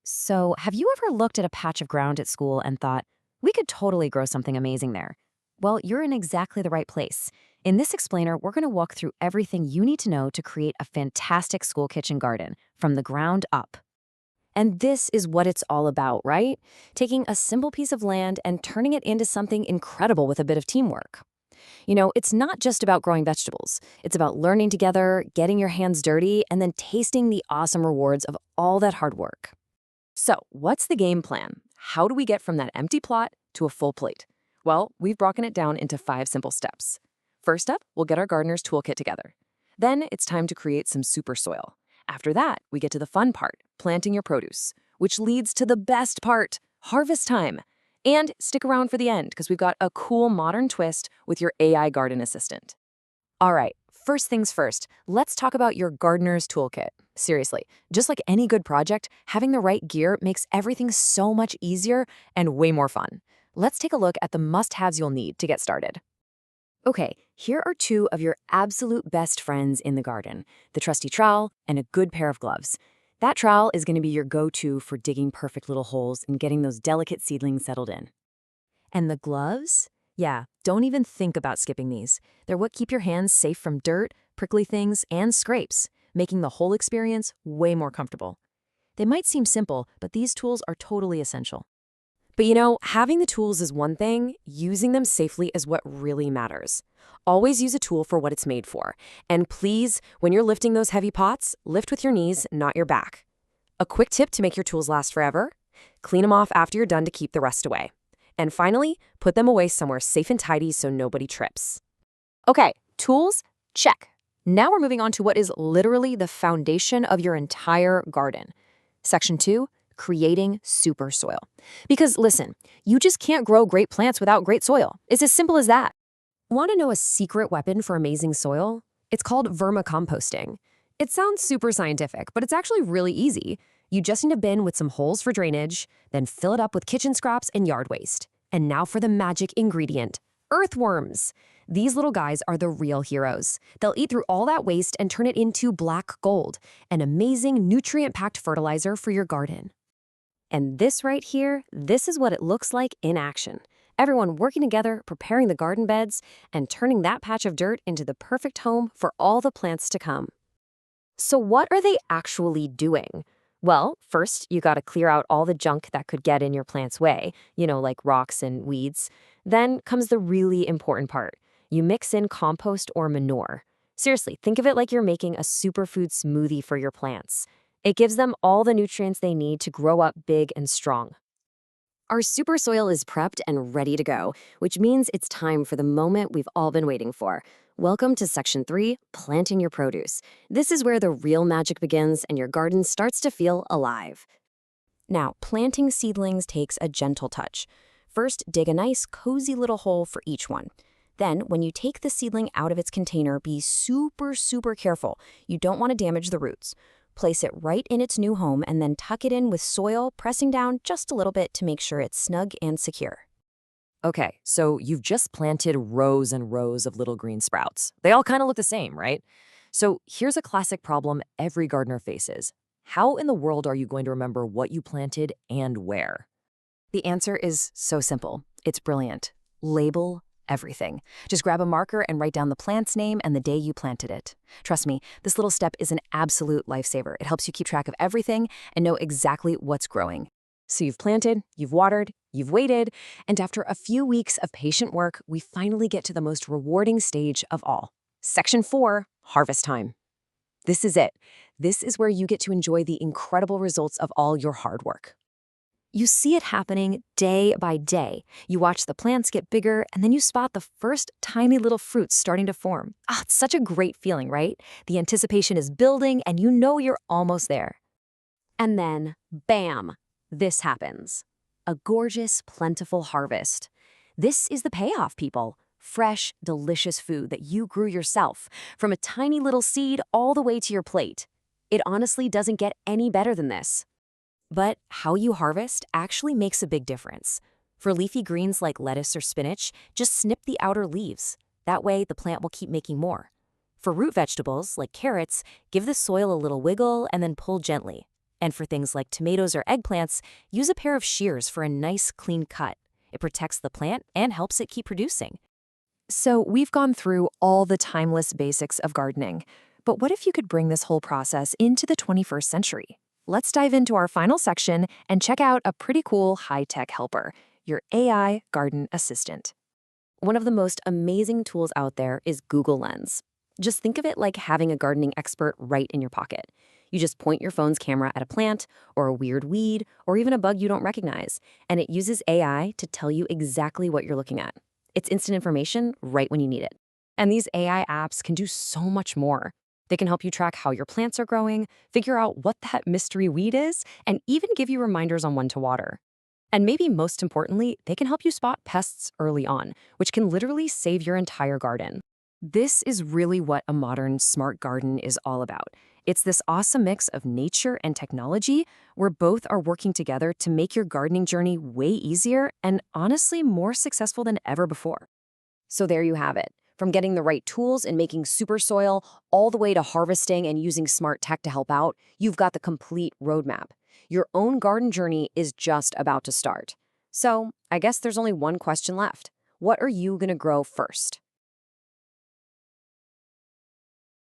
So, have you ever looked at a patch of ground at school and thought, we could totally grow something amazing there? Well, you're in exactly the right place. In this explainer, we're going to walk through everything you need to know to create a fantastic school kitchen garden from the ground up. And this is what it's all about, right? Taking a simple piece of land and turning it into something incredible with a bit of teamwork. It's not just about growing vegetables. It's about learning together, getting your hands dirty, and then tasting the awesome rewards of all that hard work. So, what's the game plan? How do we get from that empty plot to a full plate? Well, we've broken it down into 5 simple steps. First up, we'll get our gardener's toolkit together. Then it's time to create some super soil. After that, we get to the fun part, planting your produce, which leads to the best part, harvest time. And stick around for the end because we've got a cool modern twist with your AI garden assistant. All right, first things first, let's talk about your gardener's toolkit. Seriously, just like any good project, having the right gear makes everything so much easier and way more fun. Let's take a look at the must-haves you'll need to get started. Okay, here are 2 of your absolute best friends in the garden, the trusty trowel and a good pair of gloves. That trowel is going to be your go-to for digging perfect little holes and getting those delicate seedlings settled in. And the gloves? Yeah, don't even think about skipping these. They're what keep your hands safe from dirt, prickly things, and scrapes, making the whole experience way more comfortable. They might seem simple, but these tools are totally essential. But having the tools is one thing, using them safely is what really matters. Always use a tool for what it's made for. And please, when you're lifting those heavy pots, lift with your knees, not your back. A quick tip to make your tools last forever: clean them off after you're done to keep the rest away. And finally, put them away somewhere safe and tidy so nobody trips. Okay, tools, check. Now we're moving on to what is literally the foundation of your entire garden. Section 2, creating super soil. Because listen, you just can't grow great plants without great soil. It's as simple as that. Want to know a secret weapon for amazing soil? It's called vermicomposting. It sounds super scientific, but it's actually really easy. You just need a bin with some holes for drainage, then fill it up with kitchen scraps and yard waste. And now for the magic ingredient, earthworms. These little guys are the real heroes. They'll eat through all that waste and turn it into black gold, an amazing nutrient-packed fertilizer for your garden. And this right here, this is what it looks like in action. Everyone working together, preparing the garden beds, and turning that patch of dirt into the perfect home for all the plants to come. So what are they actually doing? Well, first, you gotta clear out all the junk that could get in your plant's way, like rocks and weeds. Then comes the really important part. You mix in compost or manure. Seriously, think of it like you're making a superfood smoothie for your plants. It gives them all the nutrients they need to grow up big and strong. Our super soil is prepped and ready to go, which means it's time for the moment we've all been waiting for. Welcome to Section 3, planting your produce. This is where the real magic begins and your garden starts to feel alive. Now, planting seedlings takes a gentle touch. First, dig a nice, cozy little hole for each one. Then, when you take the seedling out of its container, be super, super careful. You don't want to damage the roots. Place it right in its new home and then tuck it in with soil, pressing down just a little bit to make sure it's snug and secure. Okay, so you've just planted rows and rows of little green sprouts. They all kind of look the same, right? So here's a classic problem every gardener faces. How in the world are you going to remember what you planted and where? The answer is so simple. It's brilliant. Label everything. Just grab a marker and write down the plant's name and the day you planted it. Trust me, this little step is an absolute lifesaver. It helps you keep track of everything and know exactly what's growing. So you've planted, you've watered, you've waited, and after a few weeks of patient work, we finally get to the most rewarding stage of all. Section 4, harvest time. This is it. This is where you get to enjoy the incredible results of all your hard work. You see it happening day by day. You watch the plants get bigger, and then you spot the first tiny little fruits starting to form. It's such a great feeling, right? The anticipation is building, and you know you're almost there. And then, bam, this happens. A gorgeous, plentiful harvest. This is the payoff, people. Fresh, delicious food that you grew yourself, from a tiny little seed all the way to your plate. It honestly doesn't get any better than this. But how you harvest actually makes a big difference. For leafy greens like lettuce or spinach, just snip the outer leaves. That way, the plant will keep making more. For root vegetables like carrots, give the soil a little wiggle and then pull gently. And for things like tomatoes or eggplants, use a pair of shears for a nice, clean cut. It protects the plant and helps it keep producing. So we've gone through all the timeless basics of gardening. But what if you could bring this whole process into the 21st century? Let's dive into our final section and check out a pretty cool high-tech helper, your AI garden assistant. One of the most amazing tools out there is Google Lens. Just think of it like having a gardening expert right in your pocket. You just point your phone's camera at a plant, or a weird weed, or even a bug you don't recognize, and it uses AI to tell you exactly what you're looking at. It's instant information right when you need it. And these AI apps can do so much more. They can help you track how your plants are growing, figure out what that mystery weed is, and even give you reminders on when to water. And maybe most importantly, they can help you spot pests early on, which can literally save your entire garden. This is really what a modern smart garden is all about. It's this awesome mix of nature and technology where both are working together to make your gardening journey way easier and honestly more successful than ever before. So there you have it. From getting the right tools and making super soil all the way to harvesting and using smart tech to help out, you've got the complete roadmap. Your own garden journey is just about to start. So I guess there's only one question left. What are you going to grow first?